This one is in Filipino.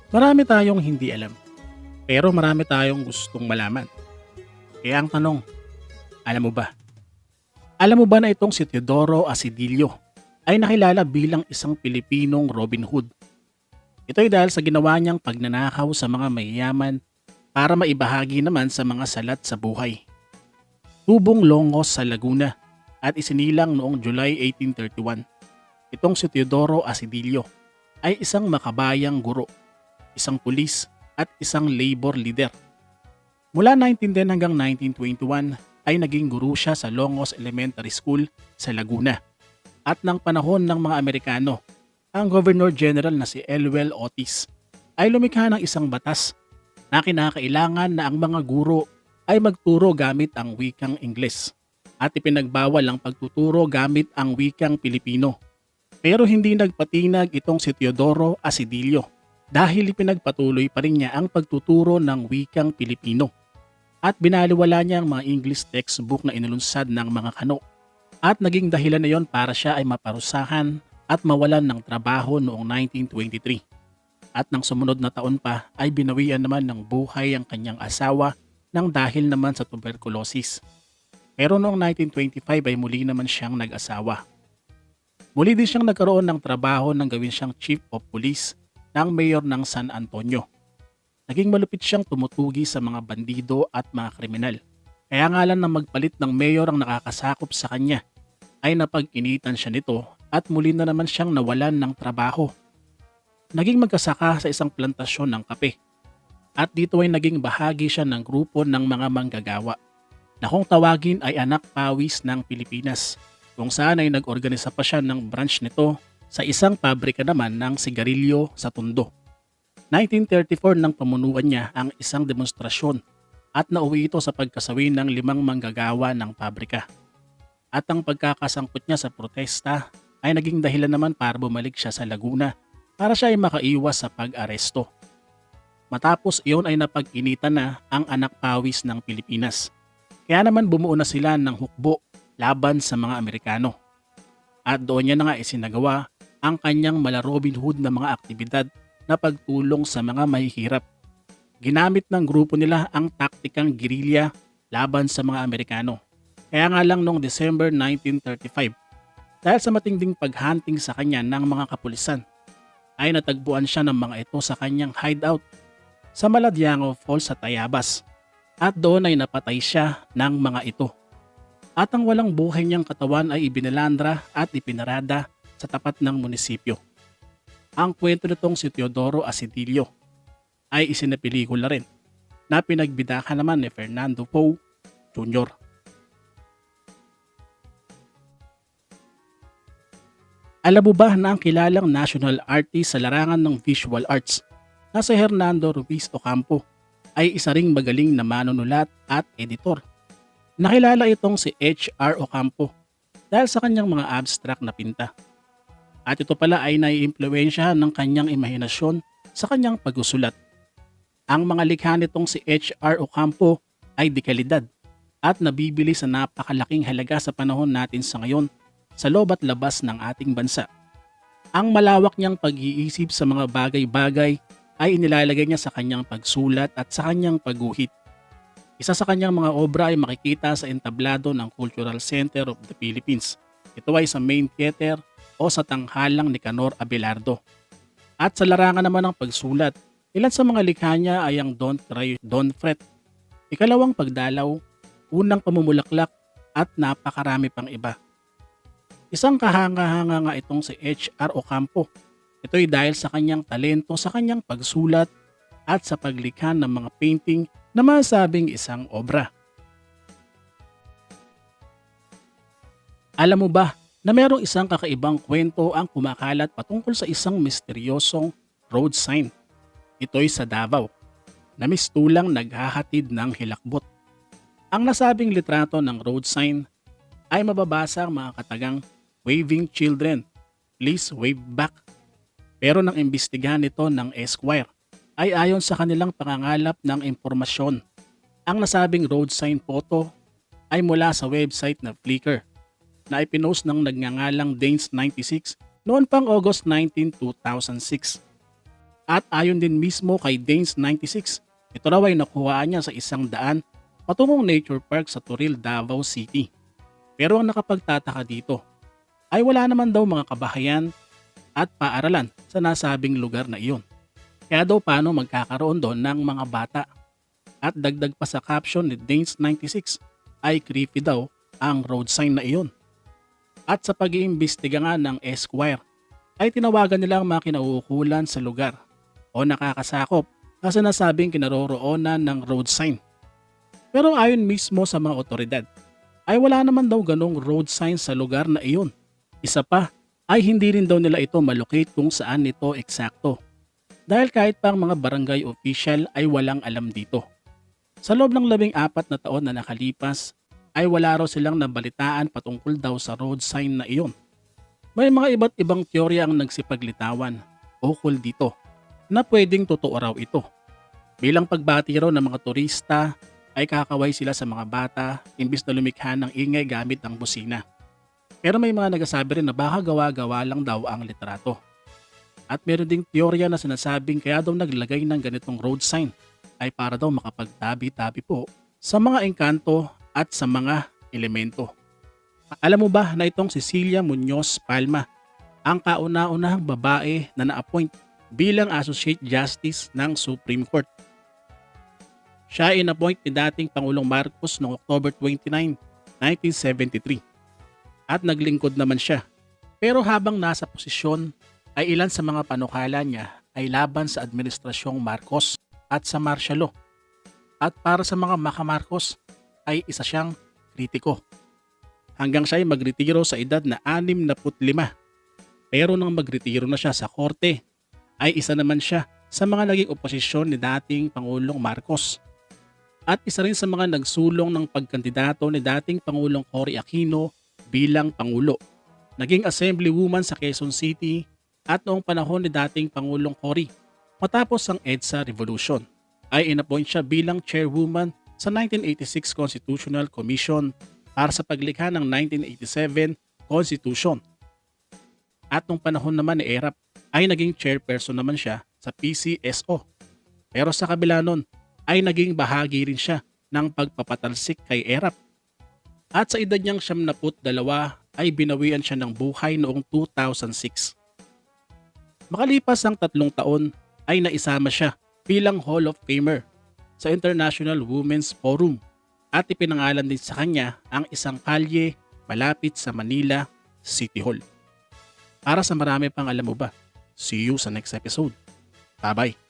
Marami tayong hindi alam, pero marami tayong gustong malaman. Kaya ang tanong, alam mo ba? Alam mo ba na itong si Teodoro Asidillo ay nakilala bilang isang Pilipinong Robin Hood? Ito ay dahil sa ginawa niyang pagnanakaw sa mga mayayaman para maibahagi naman sa mga salat sa buhay. Tubong Longos sa Laguna at isinilang noong July 1831. Itong si Teodoro Asidillo ay isang makabayang guro, isang pulis at isang labor leader. Mula 1910 hanggang 1921 ay naging guro siya sa Longos Elementary School sa Laguna. At ng panahon ng mga Amerikano, ang Governor General na si Elwell Otis ay lumikha ng isang batas na kinakailangan na ang mga guro ay magturo gamit ang wikang Ingles at ipinagbawal ang pagtuturo gamit ang wikang Pilipino. Pero hindi nagpatinag itong si Teodoro Asidillo dahil ipinagpatuloy pa rin niya ang pagtuturo ng wikang Pilipino at binaliwala niya ang mga English textbook na inulunsad ng mga Kano at naging dahilan na yon para siya ay maparusahan at mawalan ng trabaho noong 1923. At ng sumunod na taon pa ay binawian naman ng buhay ang kanyang asawa nang dahil naman sa tuberculosis. Pero noong 1925 ay muli naman siyang nag-asawa. Muli din siyang nagkaroon ng trabaho nang gawin siyang Chief of Police ng Mayor ng San Antonio. Naging malupit siyang tumutugi sa mga bandido at mga kriminal. Kaya nga lang na magpalit ng mayor ang nakakasakop sa kanya ay napag-initan siya nito at muli na naman siyang nawalan ng trabaho. Naging magkasaka sa isang plantasyon ng kape at dito ay naging bahagi siya ng grupo ng mga manggagawa na kung tawagin ay Anak Pawis ng Pilipinas, kung saan ay nag-organisa pa siya ng branch nito sa isang pabrika naman ng sigarilyo sa Tondo. 1934 nang pamunuan niya ang isang demonstrasyon at nauwi ito sa pagkasawi ng 5 manggagawa ng pabrika. At ang pagkakasangkot niya sa protesta ay naging dahilan naman para bumalik siya sa Laguna para siya ay makaiwas sa pag-aresto. Matapos iyon ay napag-initan na ang Anak Pawis ng Pilipinas. Kaya naman bumuo na sila ng hukbo laban sa mga Amerikano. At doon niya na nga isinagawa ang kanyang mala Robin Hood na mga aktibidad na pagtulong sa mga mahihirap. Ginamit ng grupo nila ang taktikang guerrilla laban sa mga Amerikano. Kaya nga lang noong December 1935, dahil sa matinding paghunting sa kanya ng mga kapulisan, ay natagpuan siya ng mga ito sa kanyang hideout sa Maladiango Falls sa Tayabas. At doon ay napatay siya ng mga ito. At ang walang buhay niyang katawan ay ibinalandra at ipinarada sa tapat ng munisipyo. Ang kwento nitong si Teodoro Asidillo ay isinapelikula rin na pinagbidahan naman ni Fernando Poe Jr. Alam mo ba na ang kilalang national artist sa larangan ng visual arts na si Hernando Ruiz Ocampo ay isa ring magaling na manunulat at editor? Nakilala itong si H.R. Ocampo dahil sa kanyang mga abstract na pinta. At ito pala ay naiimpluwensyahan ng kanyang imahinasyon sa kanyang pagsusulat. Ang mga likha nitong si H.R. Ocampo ay dekalidad at nabibili sa napakalaking halaga sa panahon natin sa ngayon sa loob at labas ng ating bansa. Ang malawak niyang pag-iisip sa mga bagay-bagay ay inilalagay niya sa kanyang pagsulat at sa kanyang pagguhit. Isa sa kanyang mga obra ay makikita sa entablado ng Cultural Center of the Philippines. Ito ay sa Main Theater o sa tanghalang ni Canor Abelardo. At sa larangan naman ng pagsulat, ilan sa mga likha niya ay ang Don't Cry, Don't Fret, Ikalawang Pagdalaw, Unang Pamumulaklak at napakarami pang iba. Isang kahanga-hanga nga itong si H.R. Ocampo. Ito'y dahil sa kanyang talento sa kanyang pagsulat at sa paglikha ng mga painting na masabing isang obra. Alam mo ba na mayroong isang kakaibang kwento ang kumakalat patungkol sa isang misteryosong road sign? Ito'y sa Davao, na mistulang naghahatid ng hilakbot. Ang nasabing litrato ng road sign ay mababasa ang mga katagang "Waving Children, Please Wave Back." Pero nang imbestigahan ito ng Esquire, ay ayon sa kanilang pangangalap ng impormasyon. Ang nasabing road sign photo ay mula sa website na Flickr na ipinost ng nagngangalang Danes96 noon pang August 19, 2006. At ayon din mismo kay Danes96, ito raw ay nakuhaan niya sa 100 patungong nature park sa Turil, Davao City. Pero ang nakapagtataka dito ay wala naman daw mga kabahayan at paaralan sa nasabing lugar na iyon. Kaya daw paano magkakaroon doon ng mga bata? At dagdag pa sa caption ni Danes96 ay creepy daw ang road sign na iyon. At sa pag-iimbestiga nga ng Esquire ay tinawagan nilang mga kinauukulan sa lugar o nakakasakop sa sinasabing kinaroroonan ng road sign. Pero ayon mismo sa mga otoridad ay wala naman daw ganong road sign sa lugar na iyon. Isa pa ay hindi rin daw nila ito malocate kung saan ito eksakto. Dahil kahit pang mga barangay official ay walang alam dito. Sa loob ng 14 na taon na nakalipas ay wala raw silang nabalitaan patungkol daw sa road sign na iyon. May mga iba't ibang teorya ang nagsipaglitawan ukol dito na pwedeng totoo raw ito. Bilang pagbati raw ng mga turista ay kakaway sila sa mga bata imbis na lumikha ng ingay gamit ang busina. Pero may mga nagsasabi rin na baka gawa-gawa lang daw ang litrato. At meron ding teorya na sinasabing kaya daw naglagay ng ganitong road sign ay para daw makapagtabi-tabi po sa mga engkanto at sa mga elemento. Alam mo ba na itong Cecilia Muñoz Palma ang kauna-unahang babae na na-appoint bilang Associate Justice ng Supreme Court? Siya ay in-appoint ni dating Pangulong Marcos noong October 29, 1973 at naglingkod naman siya. Pero habang nasa posisyon ay ilan sa mga panukala niya ay laban sa administrasyong Marcos at sa martial law. At para sa mga maka-Marcos ay isa siyang kritiko. Hanggang siya ay magretiro sa edad na 65. Pero nang magretiro na siya sa korte, ay isa naman siya sa mga naging oposisyon ni dating Pangulong Marcos. At isa rin sa mga nagsulong ng pagkandidato ni dating Pangulong Cory Aquino bilang Pangulo. Naging Assemblywoman sa Quezon City at noong panahon ni dating Pangulong Cory. Matapos ang EDSA Revolution, ay inappoint siya bilang chairwoman sa 1986 Constitutional Commission para sa paglikha ng 1987 Constitution. At nung panahon naman ni ERAP ay naging chairperson naman siya sa PCSO. Pero sa kabila nun ay naging bahagi rin siya ng pagpapatalsik kay ERAP. At sa edad niyang 72 ay binawian siya ng buhay noong 2006. Makalipas ang 3 taon ay naisama siya bilang Hall of Famer sa International Women's Forum at ipinangalan din sa kanya ang isang kalye malapit sa Manila City Hall. Para sa marami pang alam mo ba, see you sa next episode. Bye-bye!